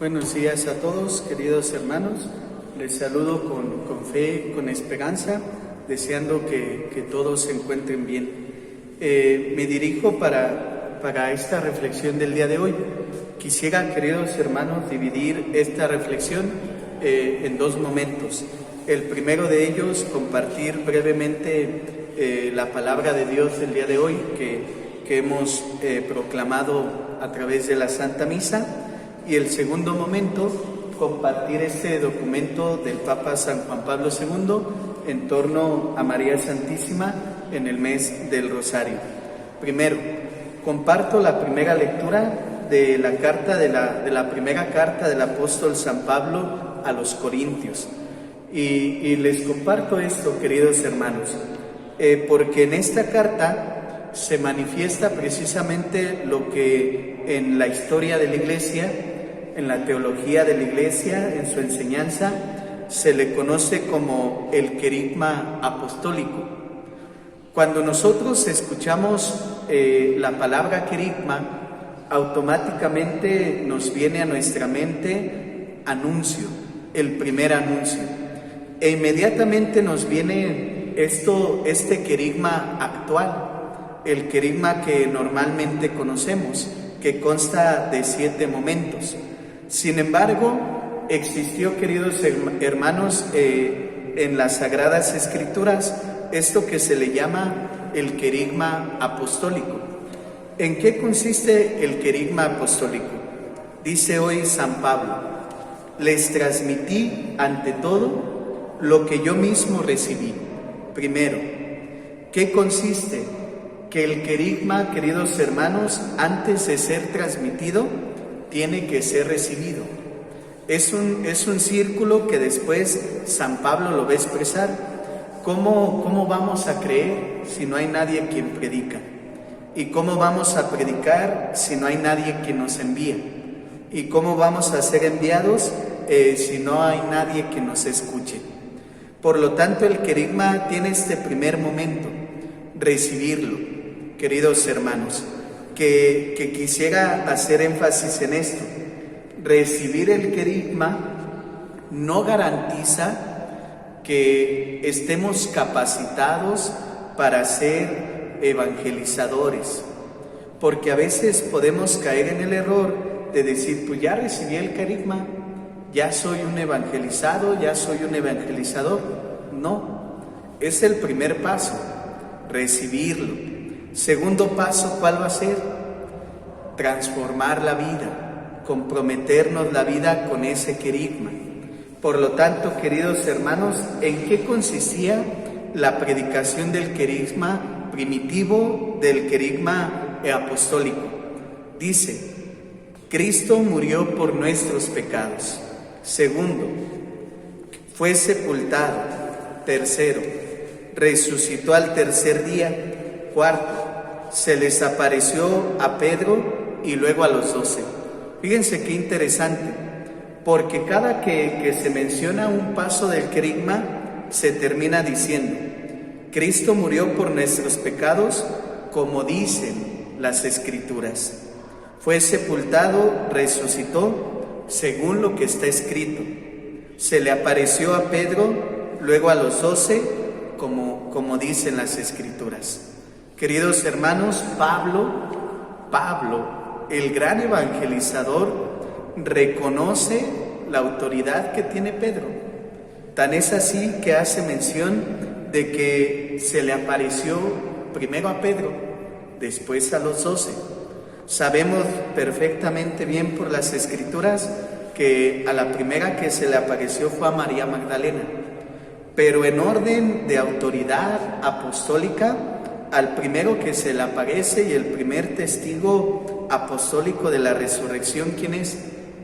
Buenos días a todos, queridos hermanos. Les saludo con fe, con esperanza, deseando que todos se encuentren bien. Me dirijo para esta reflexión del día de hoy. Quisiera, queridos hermanos, dividir esta reflexión en dos momentos. El primero de ellos, compartir brevemente la palabra de Dios del día de hoy que hemos proclamado a través de la Santa Misa. Y el segundo momento, compartir este documento del Papa San Juan Pablo II en torno a María Santísima en el mes del Rosario. Primero, comparto la primera lectura de la carta de la primera carta del apóstol San Pablo a los Corintios. Y les comparto esto, queridos hermanos, porque en esta carta se manifiesta precisamente lo que en la historia de la Iglesia, en la teología de la Iglesia, en su enseñanza, se le conoce como el querigma apostólico. Cuando nosotros escuchamos la palabra querigma, automáticamente nos viene a nuestra mente anuncio, el primer anuncio. E inmediatamente nos viene este querigma actual, el querigma que normalmente conocemos, que consta de 7 momentos. Sin embargo, existió, queridos hermanos, en las Sagradas Escrituras, esto que se le llama el querigma apostólico. ¿En qué consiste el querigma apostólico? Dice hoy San Pablo: les transmití ante todo lo que yo mismo recibí. Primero, ¿qué consiste? Que el querigma, queridos hermanos, antes de ser transmitido, tiene que ser recibido. Es un círculo que después San Pablo lo va a expresar. ¿Cómo vamos a creer si no hay nadie quien predica? ¿Y cómo vamos a predicar si no hay nadie quien nos envía? ¿Y cómo vamos a ser enviados si no hay nadie que nos escuche? Por lo tanto, el querigma tiene este primer momento, recibirlo, queridos hermanos, que quisiera hacer énfasis en esto. Recibir el querigma no garantiza que estemos capacitados para ser evangelizadores, porque a veces podemos caer en el error de decir, pues ya recibí el querigma, ya soy un evangelizado, ya soy un evangelizador. No, es el primer paso, recibirlo. Segundo paso, ¿cuál va a ser? Transformar la vida, comprometernos la vida con ese querigma. Por lo tanto, queridos hermanos, ¿en qué consistía la predicación del querigma primitivo, del querigma apostólico? Dice: Cristo murió por nuestros pecados. Segundo, fue sepultado. Tercero, resucitó al tercer día. Cuarto, se les apareció a Pedro y luego a los 12. Fíjense qué interesante, porque cada que se menciona un paso del querigma, se termina diciendo: Cristo murió por nuestros pecados, como dicen las Escrituras. Fue sepultado, resucitó, según lo que está escrito. Se le apareció a Pedro, luego a los 12, como dicen las Escrituras. Queridos hermanos, Pablo, el gran evangelizador, reconoce la autoridad que tiene Pedro. Tan es así que hace mención de que se le apareció primero a Pedro, después a los 12. Sabemos perfectamente bien por las Escrituras que a la primera que se le apareció fue a María Magdalena, pero en orden de autoridad apostólica, al primero que se le aparece y el primer testigo apostólico de la resurrección, ¿quién es?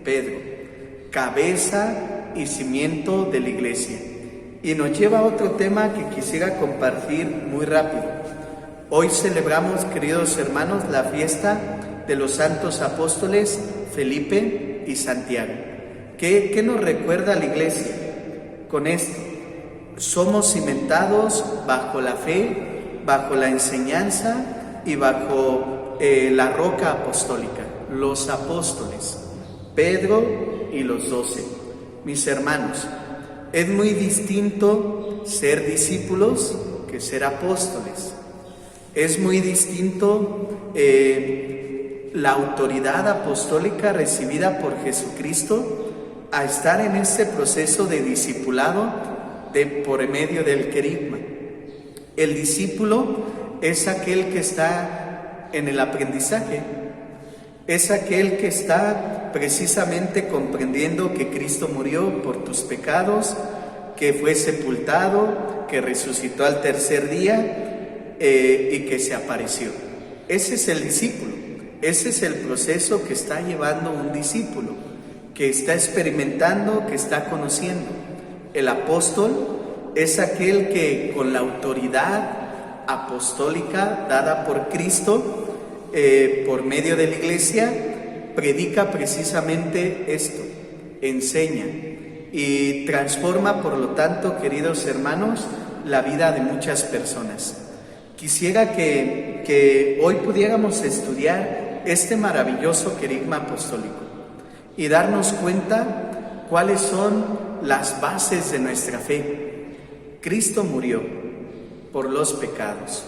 Pedro, cabeza y cimiento de la Iglesia. Y nos lleva a otro tema que quisiera compartir muy rápido. Hoy celebramos, queridos hermanos, la fiesta de los santos apóstoles Felipe y Santiago. ¿Qué nos recuerda la Iglesia con esto? Somos cimentados bajo la fe, bajo la enseñanza y bajo la roca apostólica, los apóstoles, Pedro y los 12. Mis hermanos, es muy distinto ser discípulos que ser apóstoles. Es muy distinto la autoridad apostólica recibida por Jesucristo a estar en este proceso de discipulado por medio del querigma. El discípulo es aquel que está en el aprendizaje, es aquel que está precisamente comprendiendo que Cristo murió por tus pecados, que fue sepultado, que resucitó al tercer día y que se apareció. Ese es el discípulo, ese es el proceso que está llevando un discípulo, que está experimentando, que está conociendo. El apóstol es aquel que con la autoridad apostólica dada por Cristo, por medio de la Iglesia, predica precisamente esto, enseña y transforma, por lo tanto, queridos hermanos, la vida de muchas personas. Quisiera que hoy pudiéramos estudiar este maravilloso querigma apostólico y darnos cuenta cuáles son las bases de nuestra fe. Cristo murió por los pecados,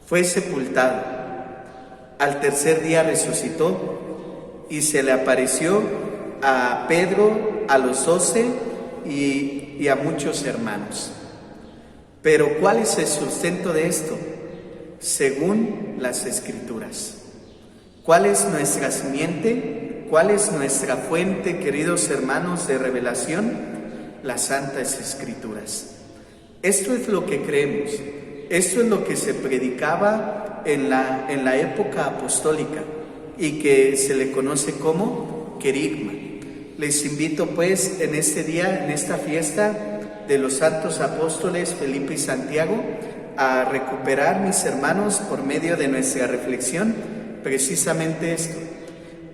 fue sepultado, al tercer día resucitó y se le apareció a Pedro, a los 12 y a muchos hermanos. Pero ¿cuál es el sustento de esto? Según las Escrituras. ¿Cuál es nuestra simiente? ¿Cuál es nuestra fuente, queridos hermanos, de revelación? Las Santas Escrituras. Esto es lo que creemos, esto es lo que se predicaba en la época apostólica y que se le conoce como querigma. Les invito pues en este día, en esta fiesta de los santos apóstoles Felipe y Santiago, a recuperar, mis hermanos, por medio de nuestra reflexión, precisamente esto,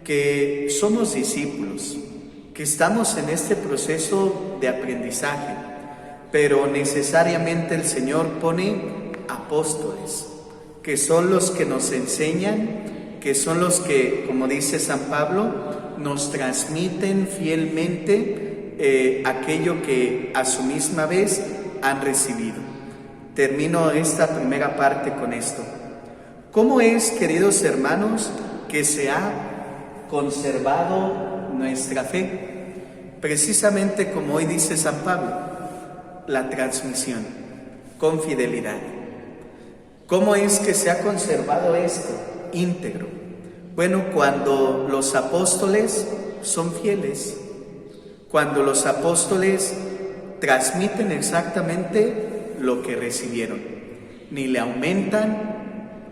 que somos discípulos, que estamos en este proceso de aprendizaje, pero necesariamente el Señor pone apóstoles, que son los que nos enseñan, que son los que, como dice San Pablo, nos transmiten fielmente aquello que a su misma vez han recibido. Termino esta primera parte con esto. ¿Cómo es, queridos hermanos, que se ha conservado nuestra fe? Precisamente como hoy dice San Pablo, la transmisión, con fidelidad. ¿Cómo es que se ha conservado esto íntegro? Bueno, cuando los apóstoles son fieles, cuando los apóstoles transmiten exactamente lo que recibieron, ni le aumentan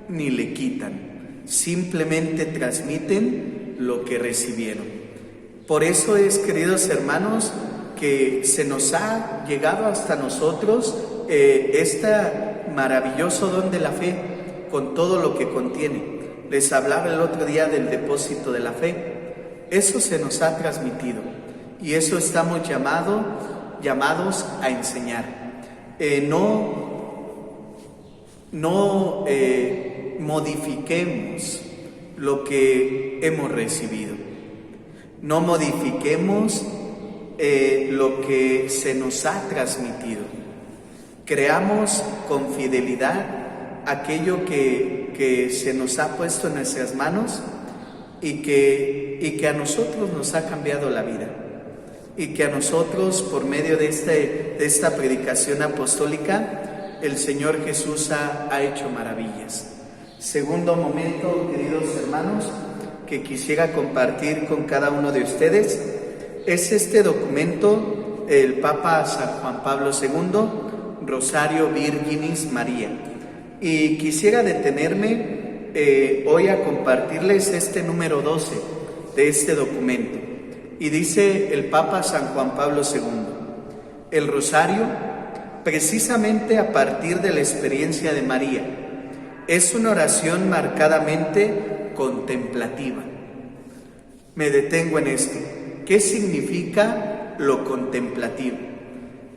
ni le quitan, simplemente transmiten lo que recibieron. Por eso es, queridos hermanos, que se nos ha llegado hasta nosotros este maravilloso don de la fe, con todo lo que contiene. Les hablaba el otro día del depósito de la fe. Eso se nos ha transmitido y eso estamos llamados a enseñar. No modifiquemos lo que hemos recibido. No modifiquemos lo que se nos ha transmitido. Creamos con fidelidad aquello que se nos ha puesto en nuestras manos y que a nosotros nos ha cambiado la vida, y que a nosotros, por medio de esta predicación apostólica, el Señor Jesús ha hecho maravillas. Segundo momento, queridos hermanos, que quisiera compartir con cada uno de ustedes, es este documento, el Papa San Juan Pablo II, Rosario Virginis María. Y quisiera detenerme hoy a compartirles este número 12 de este documento. Y dice el Papa San Juan Pablo II, el rosario, precisamente a partir de la experiencia de María, es una oración marcadamente contemplativa. Me detengo en esto. ¿Qué significa lo contemplativo?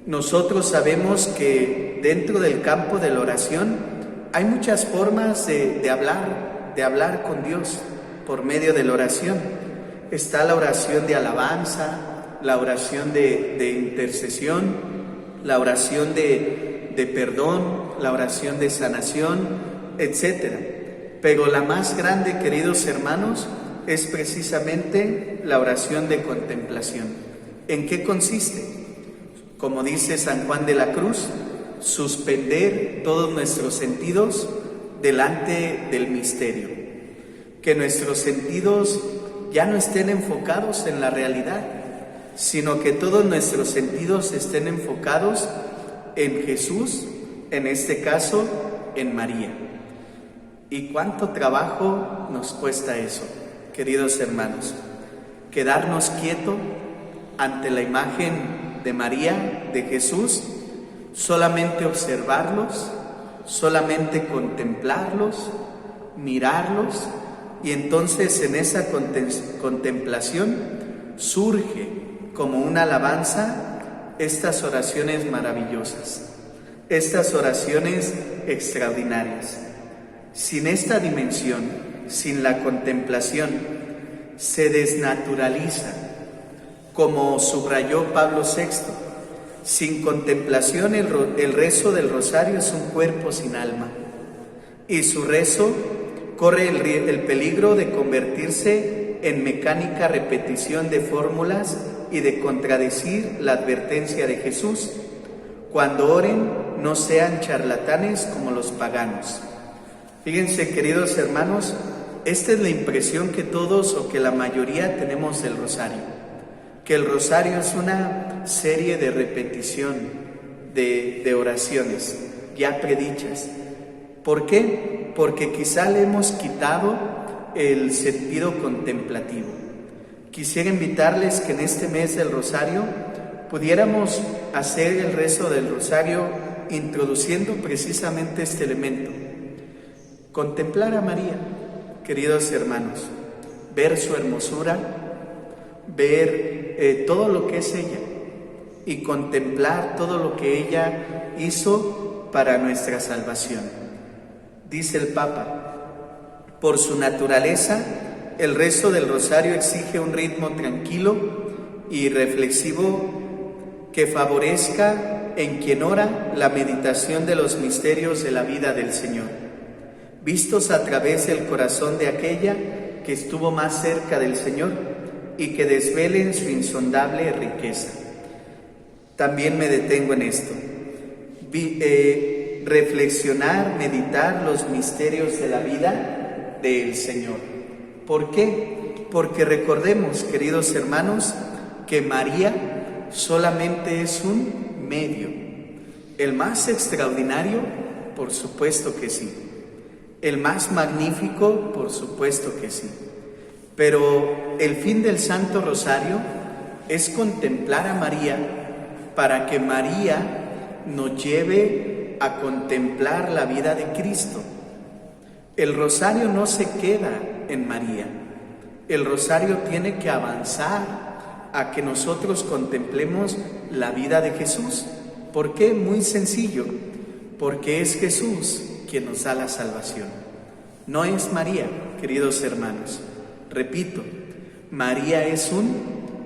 Nosotros sabemos que dentro del campo de la oración hay muchas formas de hablar con Dios por medio de la oración. está la oración de alabanza, la oración de intercesión, la oración de perdón, la oración de sanación, etc. Pero la más grande, queridos hermanos, es precisamente la oración de contemplación. ¿En qué consiste? Como dice San Juan de la Cruz, suspender todos nuestros sentidos delante del misterio. Que nuestros sentidos ya no estén enfocados en la realidad, sino que todos nuestros sentidos estén enfocados en Jesús, en este caso, en María. ¿Y cuánto trabajo nos cuesta eso, queridos hermanos? Quedarnos quietos ante la imagen de María, de Jesús, solamente observarlos, solamente contemplarlos, mirarlos, y entonces en esa contemplación surge como una alabanza estas oraciones maravillosas, estas oraciones extraordinarias. Sin esta dimensión, sin la contemplación, se desnaturaliza, como subrayó Pablo VI. Sin contemplación el rezo del rosario es un cuerpo sin alma, y su rezo corre el peligro de convertirse en mecánica repetición de fórmulas y de contradecir la advertencia de Jesús. Cuando oren, no sean charlatanes como los paganos. Fíjense, queridos hermanos, esta es la impresión que todos o que la mayoría tenemos del rosario, que el rosario es una serie de repetición de oraciones ya predichas. ¿Por qué? Porque quizá le hemos quitado el sentido contemplativo. Quisiera invitarles que en este mes del rosario pudiéramos hacer el rezo del rosario introduciendo precisamente este elemento. Contemplar a María, queridos hermanos, ver su hermosura, ver todo lo que es ella y contemplar todo lo que ella hizo para nuestra salvación. Dice el Papa, por su naturaleza, el rezo del rosario exige un ritmo tranquilo y reflexivo que favorezca en quien ora la meditación de los misterios de la vida del Señor, vistos a través del corazón de aquella que estuvo más cerca del Señor y que desvelen su insondable riqueza. También me detengo en esto. Reflexionar, meditar los misterios de la vida del Señor. ¿Por qué? Porque recordemos, queridos hermanos, que María solamente es un medio. El más extraordinario, por supuesto que sí. El más magnífico, por supuesto que sí. Pero el fin del Santo Rosario es contemplar a María para que María nos lleve a contemplar la vida de Cristo. El rosario no se queda en María. El rosario tiene que avanzar a que nosotros contemplemos la vida de Jesús. ¿Por qué? Muy sencillo. Porque es Jesús quien nos da la salvación. No es María, queridos hermanos. Repito, María es un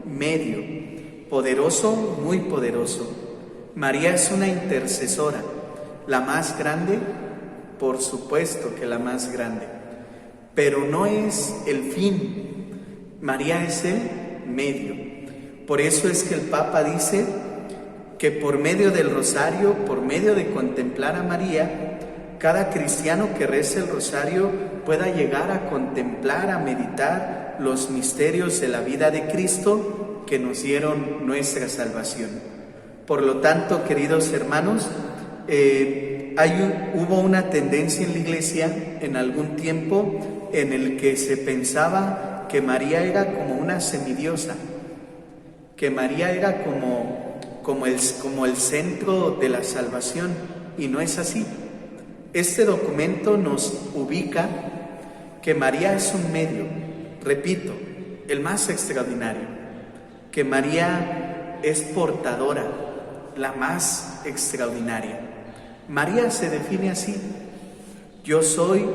medio, poderoso, muy poderoso. María es una intercesora, la más grande, por supuesto que la más grande, pero no es el fin. María es el medio. Por eso es que el Papa dice que por medio del rosario, por medio de contemplar a María, cada cristiano que reza el rosario pueda llegar a contemplar, a meditar los misterios de la vida de Cristo que nos dieron nuestra salvación. Por lo tanto, queridos hermanos, hubo una tendencia en la Iglesia en algún tiempo en el que se pensaba que María era como una semidiosa, que María era como el centro de la salvación, y no es así. Este documento nos ubica que María es un medio, repito, el más extraordinario, que María es portadora, la más extraordinaria. María se define así: yo soy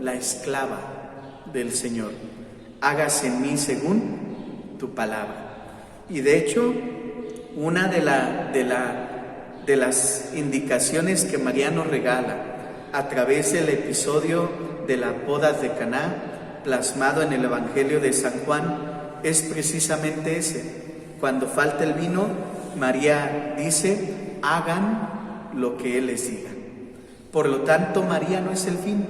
la esclava del Señor. hágase en mí según tu palabra. Y de hecho, una de las indicaciones que María nos regala a través del episodio de las bodas de Caná, plasmado en el Evangelio de San Juan, es precisamente ese. Cuando falta el vino, María dice, hagan lo que Él les diga. Por lo tanto, María no es el fin,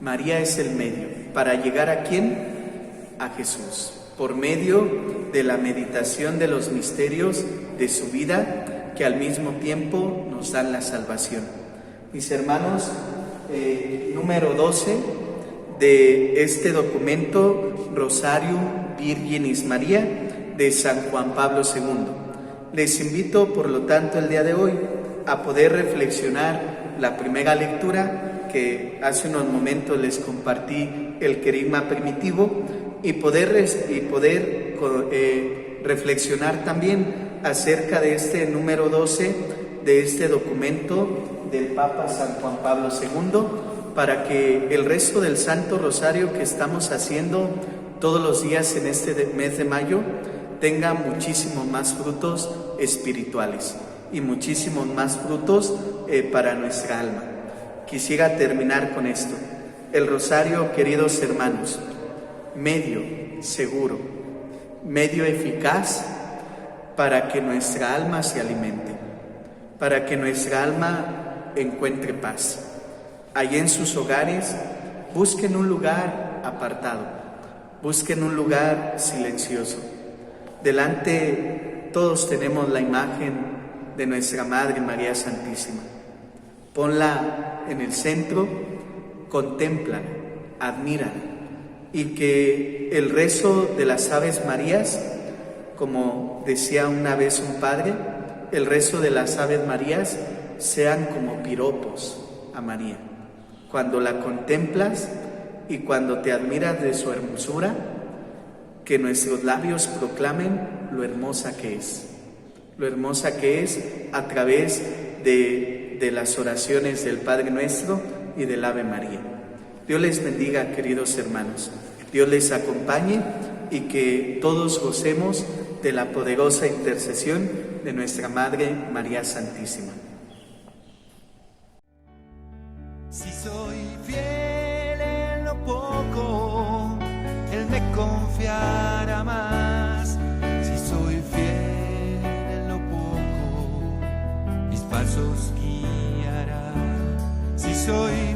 María es el medio. ¿Para llegar a quién? A Jesús, por medio de la meditación de los misterios de su vida, que al mismo tiempo nos dan la salvación. Mis hermanos, número 12 de este documento, Rosarium Virginis Maria, de San Juan Pablo II. Les invito, por lo tanto, el día de hoy a poder reflexionar la primera lectura, que hace unos momentos les compartí el querigma primitivo, y poder reflexionar también acerca de este número 12 de este documento del Papa San Juan Pablo II, para que el resto del Santo Rosario que estamos haciendo todos los días en este mes de mayo tenga muchísimos más frutos espirituales y muchísimos más frutos para nuestra alma. Quisiera terminar con esto. El rosario, queridos hermanos, medio seguro, medio eficaz para que nuestra alma se alimente, para que nuestra alma encuentre paz. Allí en sus hogares, busquen un lugar apartado, busquen un lugar silencioso. Delante todos tenemos la imagen de nuestra Madre María Santísima. Ponla en el centro, contémplala, admírala, y que el rezo de las Aves Marías, como decía una vez un padre, el rezo de las Aves Marías sean como piropos a María. Cuando la contemplas y cuando te admiras de su hermosura, que nuestros labios proclamen lo hermosa que es a través de las oraciones del Padre Nuestro y del Ave María. Dios les bendiga, queridos hermanos. Dios les acompañe y que todos gocemos de la poderosa intercesión de nuestra Madre María Santísima. Si soy fiel en lo poco, Él me confiará más. Si soy fiel en lo poco, mis pasos guiará. Si soy